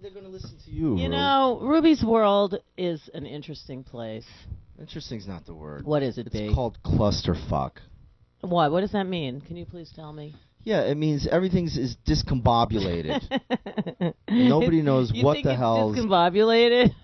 they're going to listen to you. You know, Ruby's World is an interesting place. Interesting's not the word. What is it, It's called clusterfuck. Why? What does that mean? Can you please tell me? Yeah, it means everything's is discombobulated. Nobody knows what the hell. Discombobulated?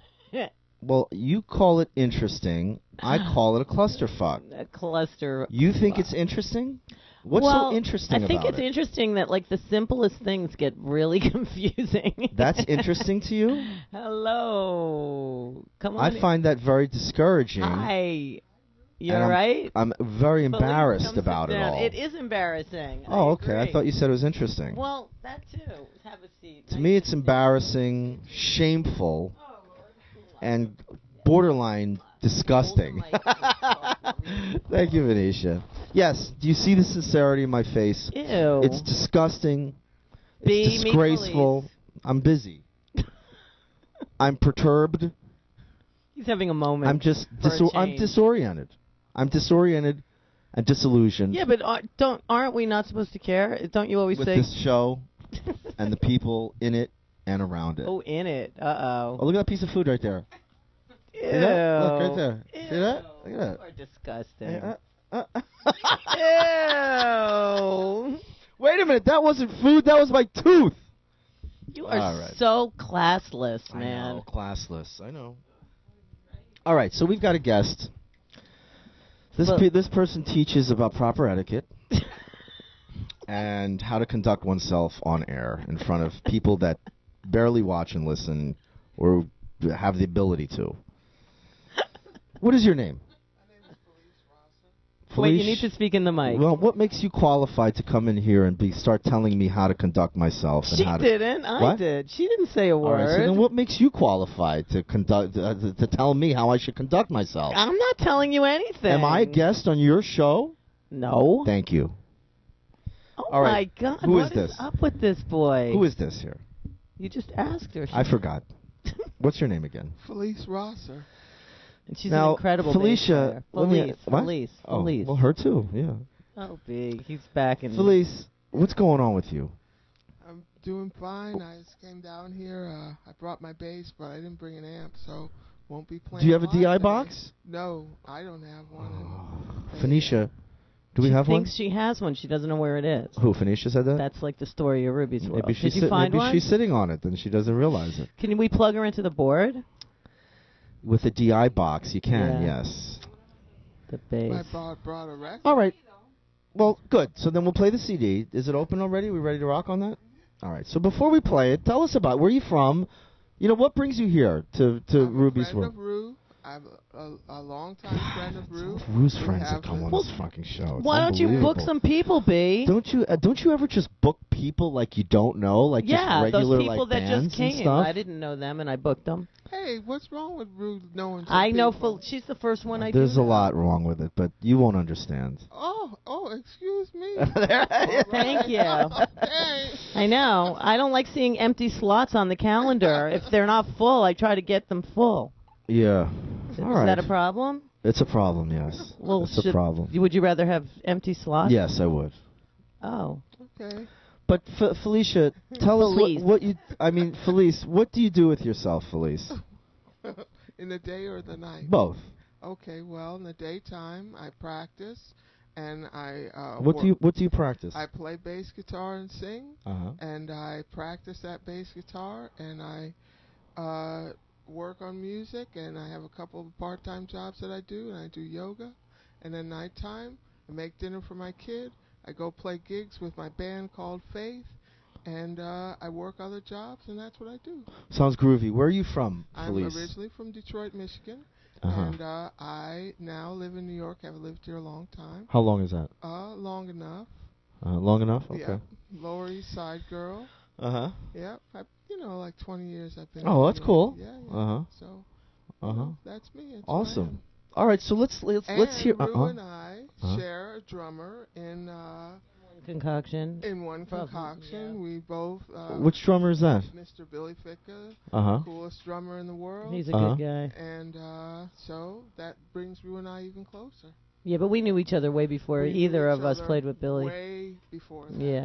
Well, you call it interesting. I call it a clusterfuck. A cluster. You think it's interesting? What's so interesting about it? I think it's interesting that, like, the simplest things get really confusing. That's interesting to you? Hello. Come on. I find that very discouraging. Hi. You're right? I'm very embarrassed about it all. It is embarrassing. Oh, okay. I thought you said it was interesting. Well, that too. Have a seat. To me, it's embarrassing, shameful, and borderline disgusting. Thank you, Venetia. Yes, do you see the sincerity in my face? Ew. It's disgusting. It's disgraceful. I'm busy. I'm perturbed. He's having a moment. I'm just I'm disoriented. I'm disoriented and disillusioned. Yeah, but aren't we not supposed to care? Don't you always with say this show and the people in it and around it? Oh, in it. Uh-oh. Oh, look at that piece of food right there. Ew. See that? Look right there. Ew. See that? Look at that. You are disgusting. Ew. Wait a minute. That wasn't food. That was my tooth. You are so classless, man. I know, classless. I know. All right, so we've got a guest. This person teaches about proper etiquette and how to conduct oneself on air in front of people that barely watch and listen or have the ability to. What is your name? Wait, you need to speak in the mic. Well, what makes you qualified to come in here and start telling me how to conduct myself? And She how to didn't. I did. She didn't say a word. All right, so then what makes you qualified to conduct to tell me how I should conduct myself? I'm not telling you anything. Am I a guest on your show? No. Thank you. Oh, all right. My God. Who is this? What is up with this boy? Who is this here? You just asked her. I forgot. What's your name again? Felice Rosser. And she's now, an incredible Felicia. Felice. Oh, well, her too. Yeah. Oh, big. He's back in. Felice, what's going on with you? I'm doing fine. I just came down here. I brought my bass, but I didn't bring an amp, so won't be playing. Do you have a DI today. box? No, I don't have one. Phoenicia, do we have one? She thinks she has one. She doesn't know where it is. Who, Phoenicia said that? That's like the story of Ruby's World. Maybe Did you find one? Maybe she's sitting on it, then she doesn't realize it. Can we plug her into the board? With a DI box, you can, yes. The bass. I brought a record. All right. Well, good. So then we'll play the CD. Is it open already? We ready to rock on that? All right. So before we play it, tell us about where you from. You know, what brings you here to Ruby's World? I'm a friend of Rue. I'm a long-time friend of Rue. Rue's friends that come on this fucking show. It's why don't you book some people, B? Don't you ever just book people like you don't know, like just regular those people like that bands just came. and stuff? I didn't know them, and I booked them. Hey, what's wrong with Rue knowing? I know. People? She's the first one I do. There's a lot wrong with it, but you won't understand. Oh, excuse me. Thank you. Okay. I know. I don't like seeing empty slots on the calendar. If they're not full, I try to get them full. Yeah. Is that a problem? It's a problem, yes. Well, it's a problem. Would you rather have empty slots? Yes, I would. Oh. Okay. But Felicia, tell us what you. I mean, Felice, what do you do with yourself, Felice? In the day or the night? Both. Okay. Well, in the daytime, I practice, and I. What do you practice? I play bass guitar and sing, and I practice that bass guitar, and I work on music, and I have a couple of part-time jobs that I do, and I do yoga, and then nighttime, I make dinner for my kid. I go play gigs with my band called Faith, and I work other jobs, and that's what I do. Sounds groovy. Where are you from, Felice? I'm originally from Detroit, Michigan, and I now live in New York. I've lived here a long time. How long is that? Long enough. Long enough? Okay. Yeah. Lower East Side girl. Yeah, like 20 years I've been. Oh, that's cool. Yeah. So. That's me. It's awesome. All right, so let's hear. Rue and I share a drummer in one concoction. In one concoction, we both. Which drummer is that? Mr. Billy Ficca, coolest drummer in the world. He's a good guy. And so that brings Rue and I even closer. Yeah, but we knew each other way before either of us played with Billy. Way before that. Yeah.